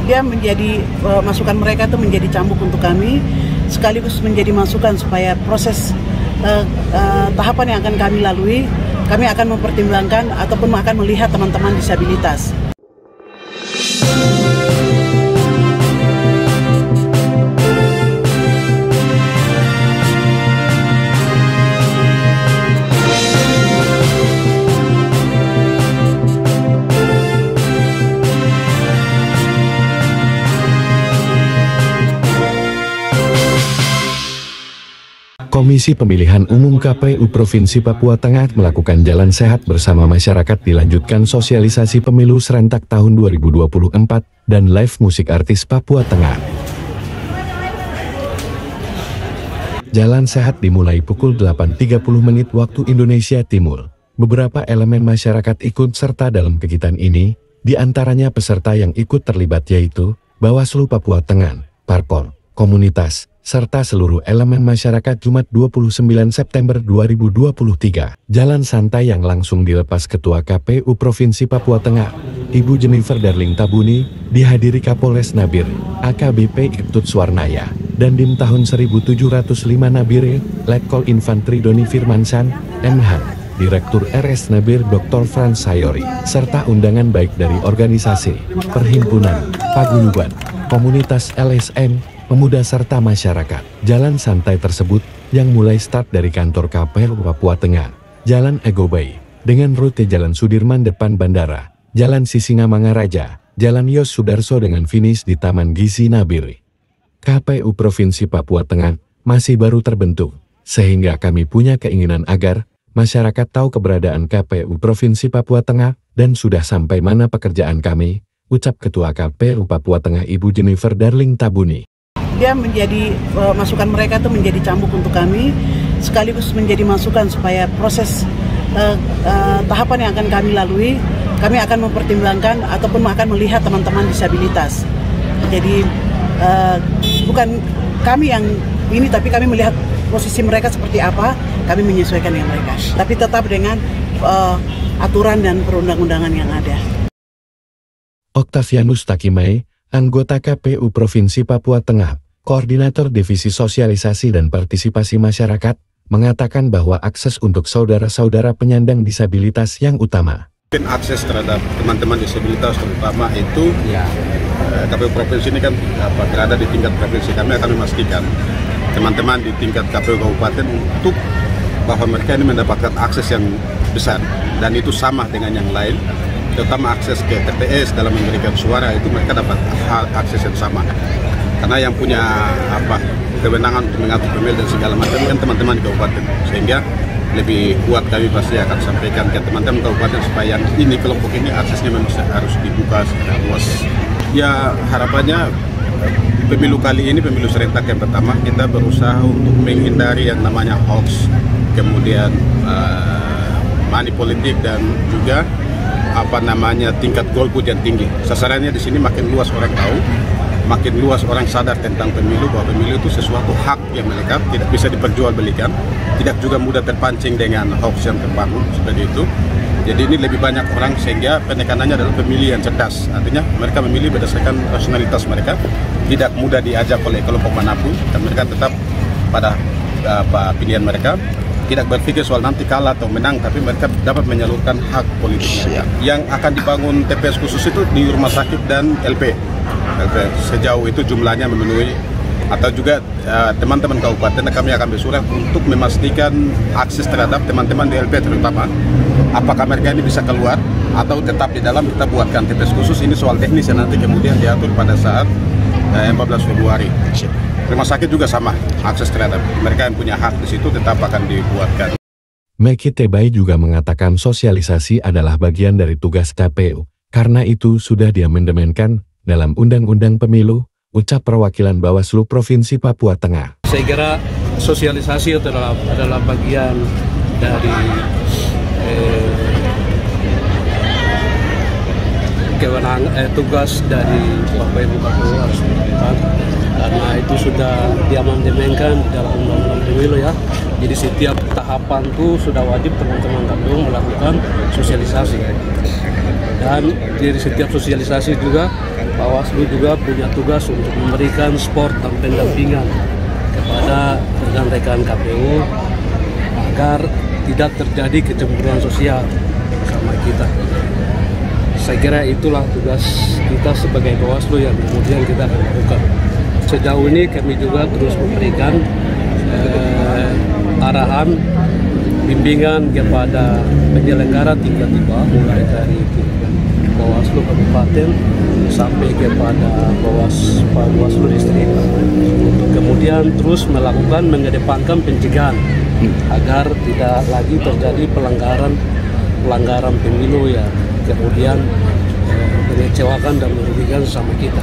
dia menjadi masukan mereka itu menjadi cambuk untuk kami, sekaligus menjadi masukan supaya proses tahapan yang akan kami lalui, kami akan mempertimbangkan ataupun akan melihat teman-teman disabilitas. Komisi Pemilihan Umum KPU Provinsi Papua Tengah melakukan jalan sehat bersama masyarakat dilanjutkan sosialisasi pemilu serentak tahun 2024 dan live musik artis Papua Tengah. Jalan sehat dimulai pukul 8.30 menit waktu Indonesia Timur. Beberapa elemen masyarakat ikut serta dalam kegiatan ini, di antaranya peserta yang ikut terlibat yaitu Bawaslu Papua Tengah, Parpol, komunitas, serta seluruh elemen masyarakat Jumat 29 September 2023. Jalan santai yang langsung dilepas Ketua KPU Provinsi Papua Tengah, Ibu Jennifer Darling Tabuni, dihadiri Kapolres Nabire, AKBP Ibtut Suwarnaya, dan Dim Tahun 1705 Nabire, Letkol Infantri Doni Firmansyah, MH, Direktur RS Nabire Dr. Frans Sayori, serta undangan baik dari organisasi, perhimpunan, paguyuban, komunitas LSM, pemuda serta masyarakat. Jalan santai tersebut yang mulai start dari kantor KPU Papua Tengah, Jalan Egobay, dengan rute Jalan Sudirman depan Bandara, Jalan Sisingamangaraja, Jalan Yos Sudarso dengan finish di Taman Gizi Nabire. KPU Provinsi Papua Tengah masih baru terbentuk, sehingga kami punya keinginan agar masyarakat tahu keberadaan KPU Provinsi Papua Tengah dan sudah sampai mana pekerjaan kami, ucap Ketua KPU Papua Tengah Ibu Jennifer Darling Tabuni. Dia menjadi masukan mereka itu menjadi cambuk untuk kami, sekaligus menjadi masukan supaya proses tahapan yang akan kami lalui, kami akan mempertimbangkan ataupun akan melihat teman-teman disabilitas. Jadi bukan kami yang ini, tapi kami melihat posisi mereka seperti apa, kami menyesuaikan dengan mereka. Tapi tetap dengan aturan dan perundang-undangan yang ada. Octavianus Takimai, anggota KPU Provinsi Papua Tengah, Koordinator Divisi Sosialisasi dan Partisipasi Masyarakat, mengatakan bahwa akses untuk saudara-saudara penyandang disabilitas yang utama. Akses terhadap teman-teman disabilitas terutama itu, KPU Provinsi ini kan berada di tingkat provinsi. Kami akan memastikan teman-teman di tingkat KPU Kabupaten untuk bahwa mereka ini mendapatkan akses yang besar dan itu sama dengan yang lain, terutama akses ke TPS dalam memberikan suara itu mereka dapat akses yang sama. Karena yang punya kewenangan untuk mengatur pemilu dan segala macam kan teman-teman di kabupaten, sehingga lebih kuat kami pasti akan sampaikan ke teman-teman kabupaten supaya yang ini kelompok ini aksesnya memang harus dibuka secara luas. Ya harapannya pemilu kali ini, pemilu serentak yang pertama, kita berusaha untuk menghindari yang namanya hoax, kemudian money politik dan juga tingkat golput yang tinggi. Sasarannya di sini makin luas orang tahu, makin luas orang sadar tentang pemilu, bahwa pemilu itu sesuatu hak yang melekat, tidak bisa diperjualbelikan, tidak juga mudah terpancing dengan hoax yang terbangun seperti itu. Jadi ini lebih banyak orang, sehingga penekanannya adalah pemilih yang cerdas. Artinya mereka memilih berdasarkan rasionalitas mereka, tidak mudah diajak oleh kelompok manapun, dan mereka tetap pada pilihan mereka, tidak berpikir soal nanti kalah atau menang, tapi mereka dapat menyalurkan hak politiknya. Yang akan dibangun TPS khusus itu di rumah sakit dan LP. Sejauh itu jumlahnya memenuhi, atau juga teman-teman kabupaten kami akan bersurat untuk memastikan akses terhadap teman-teman di LP terutama, apakah mereka ini bisa keluar atau tetap di dalam. Kita buatkan TPS khusus, ini soal teknis yang nanti kemudian diatur pada saat 14 Februari. Rumah sakit juga sama, akses terhadap mereka yang punya hak di situ tetap akan dibuatkan. Meki Tebai juga mengatakan sosialisasi adalah bagian dari tugas KPU, karena itu sudah diamendemenkan dalam Undang-Undang Pemilu, ucap perwakilan Bawaslu Provinsi Papua Tengah. Saya kira sosialisasi adalah bagian dari tugas dari Bapak Ibu KPU harus dilakukan, karena itu sudah diamandemenkan di dalam Undang-Undang Pemilu ya. Jadi setiap tahapan itu sudah wajib teman-teman KPU melakukan sosialisasi. Dan dari setiap sosialisasi juga Bawaslu juga punya tugas untuk memberikan support dan pendampingan kepada rekan-rekan KPU agar tidak terjadi kecemburuan sosial sama kita. Saya kira itulah tugas kita sebagai Bawaslu yang kemudian kita akan lakukan. Sejauh ini kami juga terus memberikan arahan, bimbingan kepada penyelenggara tingkat 3 mulai dari Bawaslu Kabupaten sampai kepada Bawaslu Distrik untuk kemudian terus melakukan mengedepankan pencegahan agar tidak lagi terjadi pelanggaran pemilu yang kemudian mengecewakan dan merugikan sesama kita.